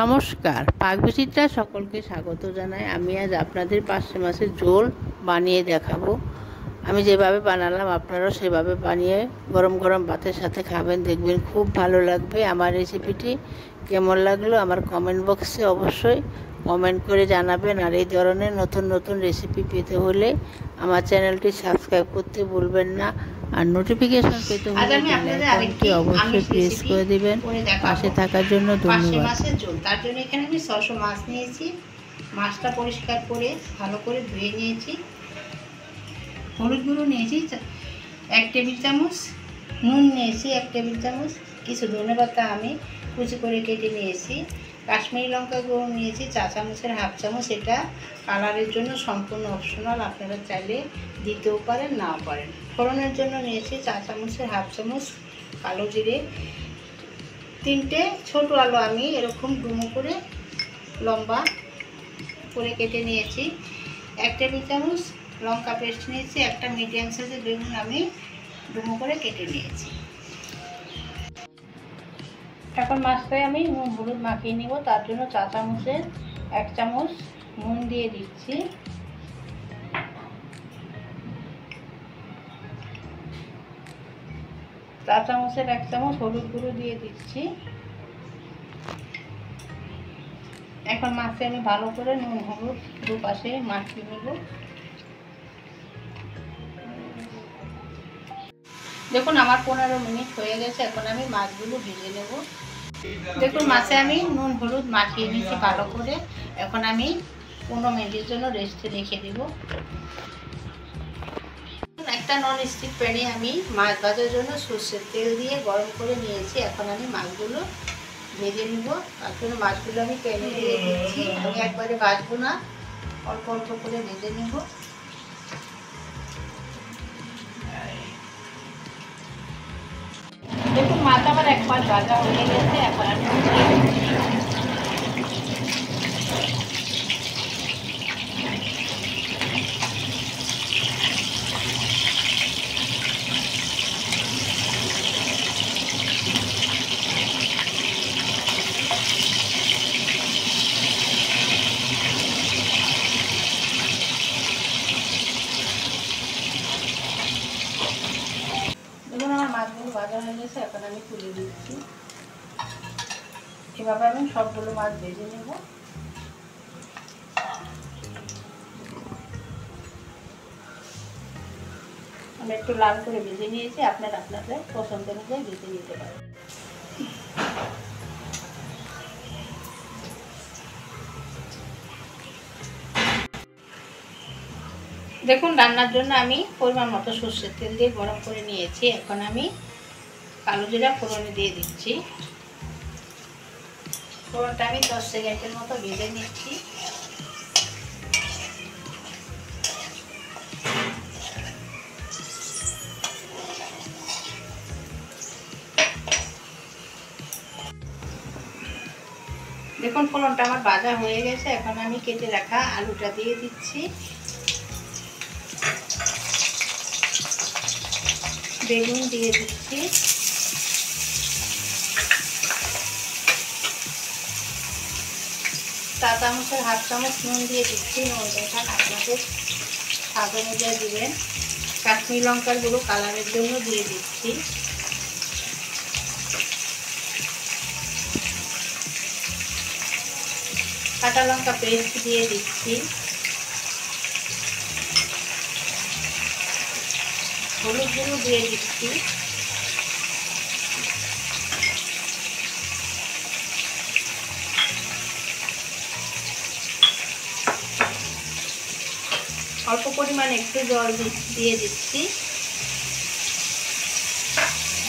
নমস্কার, পাকবিচিত্রা সকলকে স্বাগত জানাই। আমি আজ আপনাদের পার্শে মাছের ঝোল বানিয়ে দেখাবো। আমি যেভাবে বানালাম আপনারাও সেভাবে বানিয়ে গরম গরম ভাতের সাথে খাবেন, দেখবেন খুব ভালো লাগবে। আমার রেসিপিটি কেমন লাগলো আমার কমেন্ট বক্সে অবশ্যই কমেন্ট করে জানাবেন। আর এই ধরনের নতুন নতুন রেসিপি পেতে হলে আমার চ্যানেলটি সাবস্ক্রাইব করতে ভুলবেন না, আর নোটিফিকেশন পেতে হলে আইকনটি অবশ্যই প্রেস করে দিবেন। পাশে থাকার জন্য ধন্যবাদ। মাছের ঝোল, তার জন্য এখানে আমি 600 মাছ নিয়েছি। মাছটা পরিষ্কার করে ভালো করে ধুয়ে নিয়েছি। হলুদ গুঁড়ো নিয়েছি 1 টেবিল চামচ, নুন নিয়েছি 1 টেবিল চামচ, কিছু ধনেপাতা আমি কুচি করে কেটে নিয়েছি, কাশ্মীরি লঙ্কা গুঁড়ো নিয়েছি 4 চামচের হাফ চামচ। এটা কালারের জন্য সম্পূর্ণ অপশনাল, আপনারা চাইলে দিতেও পারেন নাও পারেন। ফোড়নের জন্য নিয়েছি 4 চামচের হাফ চামচ কালো জিরে, 3টে ছোট আলু আমি এরকম ডুমো করে লম্বা করে কেটে নিয়েছি, 1 টেবিল চামচ লঙ্কা পেস্ট নিয়েছি, একটা মিডিয়াম সাইজের বেগুন আমি ডুমো করে কেটে নিয়েছি। এখন মাছটায় আমি নুন হলুদ মাখিয়ে নেব। তার জন্য 4 চামচের 1 চামচ নুন দিয়ে দিচ্ছি, 4 চামচের 1 চামচ হলুদ গুঁড়ো দিয়ে দিচ্ছি। এখন মাছে আমি ভালো করে নুন হলুদ দুপাশে মাখিয়ে নেব। দেখুন আমার 15 মিনিট হয়ে গেছে। এখন আমি মাছগুলো ভেজে নেব। দেখুন মাছে আমি নুন হলুদ মাখিয়ে নিয়েছি ভালো করে। এখন আমি 15 মিনিটের জন্য রেস্টে রেখে দেব। একটা ননস্টিক প্যানে আমি মাছ ভাজার জন্য সরষের তেল দিয়ে গরম করে নিয়েছি। এখন আমি মাছগুলো ভেজে নেব। তার জন্য মাছগুলো আমি প্যানে দিয়ে দিচ্ছি। আমি একবারে ভাজবো না, অল্প অল্প করে ভেজে নেব। দেখুন মাছ আমার একবার ভাজা হয়ে গেছে। এখন আমি আমার মাছগুলো ভাজা হয়ে গেছে। এখন আমি তুলে দিচ্ছি। এভাবে আমি সবগুলো মাছ ভেজে নেব। আমি একটু লাল করে ভেজে নিয়েছি, আপনারা আপনাদের পছন্দ অনুযায়ী ভেজে নিতে পারেন। দেখুন রান্নার জন্য আমি পরিমাণ মতো সরষের তেল দিয়ে গরম করে নিয়েছি। এখন আমি কালো জিরা ফোড়নে দিয়ে দিচ্ছি। ফোড়নটা আমি 10 সেকেন্ডের মতো ভেজে নিচ্ছি। দেখুন ফোড়নটা আমার ভাজা হয়ে গেছে। এখন আমি কেটে রাখা আলুটা দিয়ে দিচ্ছি, বেগুন দিয়ে দিচ্ছি, চা চামচের হাফ চামচ নুন দিয়ে দিচ্ছি। নুনটা আপনাদের স্বাদ অনুযায়ী দিবেন। কাশ্মীরি লঙ্কার গুঁড়ো কালারের জন্য দিয়ে দিচ্ছি। কাঁচা লঙ্কা পেস্ট দিয়ে দিচ্ছি। হলুদ গুঁড়ো দিয়ে দিচ্ছি। অল্প পরিমাণে একটু জল দিয়ে দিচ্ছি।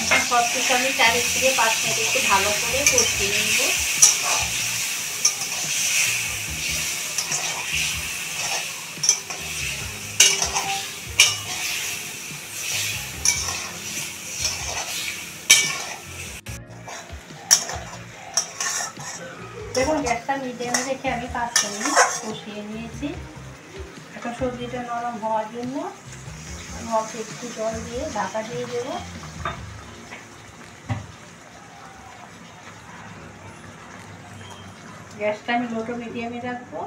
এখন সব কিছু আমি 4 থেকে 5 মিনিট একটু ভালো করে কষিয়ে নেব। দেখুন গ্যাসটা মিডিয়ামে রেখে আমি 5 মিনিট কষিয়ে নিয়েছি। এখন সবজিটা নরম হওয়ার জন্য আমি অল্প একটু জল দিয়ে ঢাকা দিয়ে দেবো। গ্যাসটা আমি লো টু মিডিয়ামে রাখবো।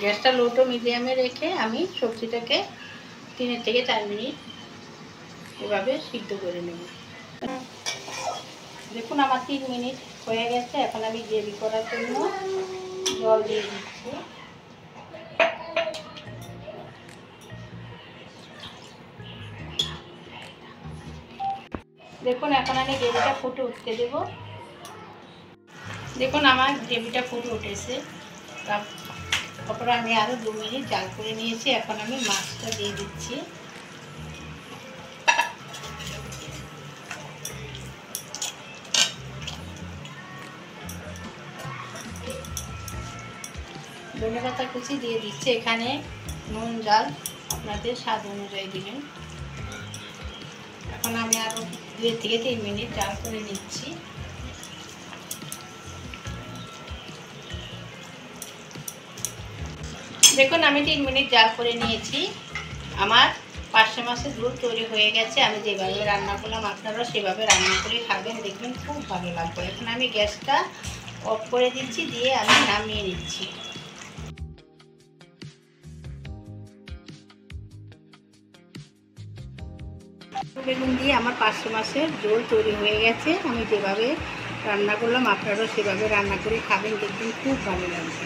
গ্যাসটা লো টু মিডিয়ামে রেখে আমি সবজিটাকে 3 থেকে 4 মিনিট এভাবে সিদ্ধ করে নেব। দেখুন আমার 3 মিনিট হয়ে গেছে। এখন আমি গ্রেভি করার জন্য জল দিয়ে দিচ্ছি। দেখুন এখন আমি গ্রেভিটা ফুটে উঠতে দেব। দেখুন আমার গ্রেভিটা ফুটে উঠেছে। তারপরে আমি আরও 2 মিনিট জাল করে নিয়েছি। এখন আমি মাছটা দিয়ে দিচ্ছি। ধনেপাতা কুচি দিয়ে দিচ্ছি। এখানে নুন ঝাল আপনাদের স্বাদ অনুযায়ী দিবেন। এখন আমি আরও 2 থেকে 3 মিনিট জাল করে নিচ্ছি। দেখুন আমি 3 মিনিট জাল করে নিয়েছি। আমার পার্শে মাছের ঝোল তৈরি হয়ে গেছে। আমি যেভাবে রান্না করলাম আপনারাও সেভাবে রান্না করে খাবেন, দেখবেন খুব ভালো লাগবে। এখন আমি গ্যাসটা অফ করে দিচ্ছি, দিয়ে আমি নামিয়ে নিচ্ছি। বেগুন দিয়ে আমার পার্শে মাছের ঝোল তৈরি হয়ে গেছে। আমি যেভাবে রান্না করলাম আপনারাও সেভাবে রান্না করে খাবেন, দেখবেন খুব ভালো লাগবে।